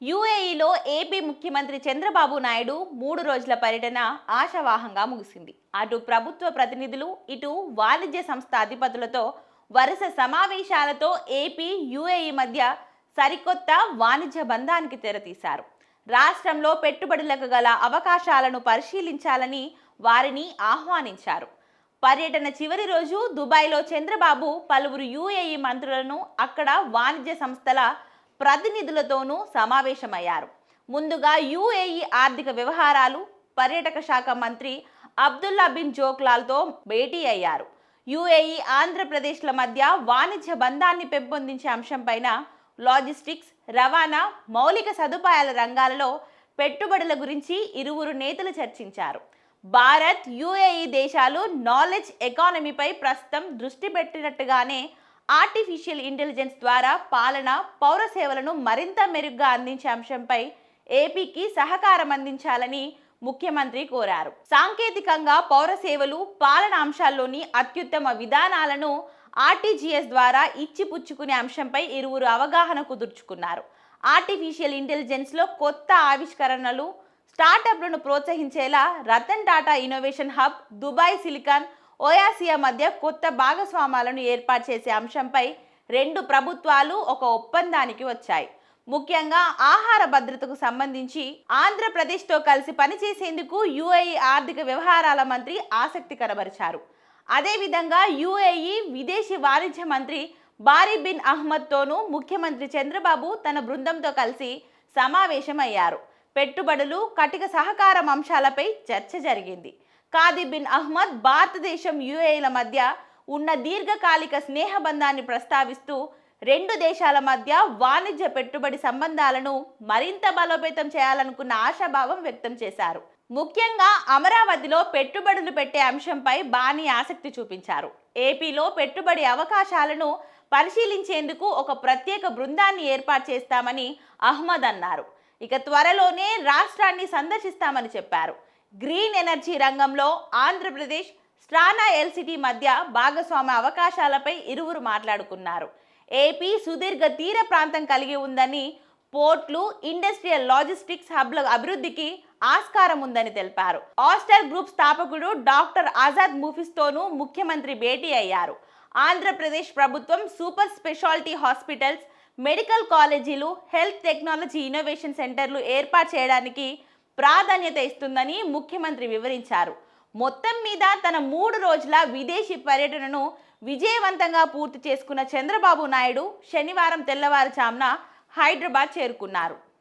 యూఏఈలో AP ముఖ్యమంత్రి చంద్రబాబు నాయుడు 3 రోజుల పర్యటన ఆశావాహంగా ముగిసింది. అటు ప్రభుత్వ ప్రతినిధులు, ఇటు వాణిజ్య సంస్థ అధిపతులతో వరుస సమావేశాలతో ఏపీ యూఏఈ మధ్య సరికొత్త వాణిజ్య బంధానికి తెరతీశారు. రాష్ట్రంలో పెట్టుబడులకు గల అవకాశాలను పరిశీలించాలని వారిని ఆహ్వానించారు. పర్యటన చివరి రోజు దుబాయ్లో చంద్రబాబు పలువురు యూఏఈ మంత్రులను, అక్కడ వాణిజ్య సంస్థల ప్రతినిధులతోనూ సమావేశమయ్యారు. ముందుగా యూఏఈ ఆర్థిక వ్యవహారాలు, పర్యాటక శాఖ మంత్రి అబ్దుల్లా బిన్ జోక్లాల్తో భేటీ అయ్యారు. యూఏఈ, ఆంధ్రప్రదేశ్ల మధ్య వాణిజ్య బంధాన్ని పెంపొందించే అంశంపైన లాజిస్టిక్స్, రవాణా, మౌలిక సదుపాయాల రంగాలలో పెట్టుబడుల గురించి ఇరువురు నేతలు చర్చించారు. భారత్, యూఏఈ దేశాలు నాలెడ్జ్ ఎకానమీపై ప్రస్తుతం దృష్టి పెట్టినట్టుగానే ఆర్టిఫిషియల్ ఇంటెలిజెన్స్ ద్వారా పాలన, పౌర సేవలను మరింత మెరుగ్గా అందించే అంశంపై ఏపీకి సహకారం అందించాలని ముఖ్యమంత్రి కోరారు. సాంకేతికంగా పౌర సేవలు, పాలన అంశాల్లోని అత్యుత్తమ విధానాలను ఆర్టీజీఎస్ ద్వారా ఇచ్చిపుచ్చుకునే అంశంపై ఇరువురు అవగాహన కుదుర్చుకున్నారు. ఆర్టిఫిషియల్ ఇంటెలిజెన్స్లో కొత్త ఆవిష్కరణలు, స్టార్టప్లను ప్రోత్సహించేలా Ratan Tata innovation hub, Dubai Silicon Oasis మధ్య కొత్త భాగస్వామ్యాలను ఏర్పాటు చేసే అంశంపై రెండు ప్రభుత్వాలు ఒక ఒప్పందానికి వచ్చాయి. ముఖ్యంగా ఆహార భద్రతకు సంబంధించి ఆంధ్రప్రదేశ్తో కలిసి పనిచేసేందుకు యూఏఈ ఆర్థిక వ్యవహారాల మంత్రి ఆసక్తి కనబరిచారు. అదేవిధంగా యూఏఈ విదేశీ వాణిజ్య మంత్రి బారీ బిన్ అహ్మద్తోనూ ముఖ్యమంత్రి చంద్రబాబు తన బృందంతో కలిసి సమావేశమయ్యారు. పెట్టుబడులు, కటిక సహకారం అంశాలపై చర్చ జరిగింది. కాది బిన్ అహ్మద్ భారతదేశం, యూఏఈల మధ్య ఉన్న దీర్ఘకాలిక స్నేహబంధాన్ని ప్రస్తావిస్తూ రెండు దేశాల మధ్య వాణిజ్య పెట్టుబడి సంబంధాలను మరింత బలోపేతం చేయాలనుకున్న ఆశాభావం వ్యక్తం చేశారు. ముఖ్యంగా అమరావతిలో పెట్టుబడులు పెట్టే అంశంపై బానీ ఆసక్తి చూపించారు. ఏపీలో పెట్టుబడి అవకాశాలను పరిశీలించేందుకు ఒక ప్రత్యేక బృందాన్ని ఏర్పాటు చేస్తామని అహ్మద్ అన్నారు. ఇక త్వరలోనే రాష్ట్రాన్ని సందర్శిస్తామని చెప్పారు. గ్రీన్ ఎనర్జీ రంగంలో ఆంధ్రప్రదేశ్, స్ట్రానా ఎల్సిటీ మధ్య భాగస్వామ్య అవకాశాలపై ఇరువురు మాట్లాడుకున్నారు. ఏపీ సుదీర్ఘ తీర ప్రాంతం కలిగి ఉందని, పోర్ట్లు, ఇండస్ట్రియల్ లాజిస్టిక్స్ హబ్ల అభివృద్ధికి ఆస్కారం ఉందని తెలిపారు. ఆస్టర్ గ్రూప్ స్థాపకుడు డాక్టర్ ఆజాద్ ముఫీస్తోనూ ముఖ్యమంత్రి భేటీ అయ్యారు. ఆంధ్రప్రదేశ్ ప్రభుత్వం సూపర్ స్పెషాలిటీ హాస్పిటల్స్, మెడికల్ కాలేజీలు, హెల్త్ టెక్నాలజీ ఇన్నోవేషన్ సెంటర్లు ఏర్పాటు చేయడానికి ప్రాధాన్యత ఇస్తుందని ముఖ్యమంత్రి వివరించారు. మొత్తం మీద తన 3 రోజుల విదేశీ పర్యటనను విజయవంతంగా పూర్తి చేసుకున్న చంద్రబాబు నాయుడు శనివారం తెల్లవారుజామున హైదరాబాద్ చేరుకున్నారు.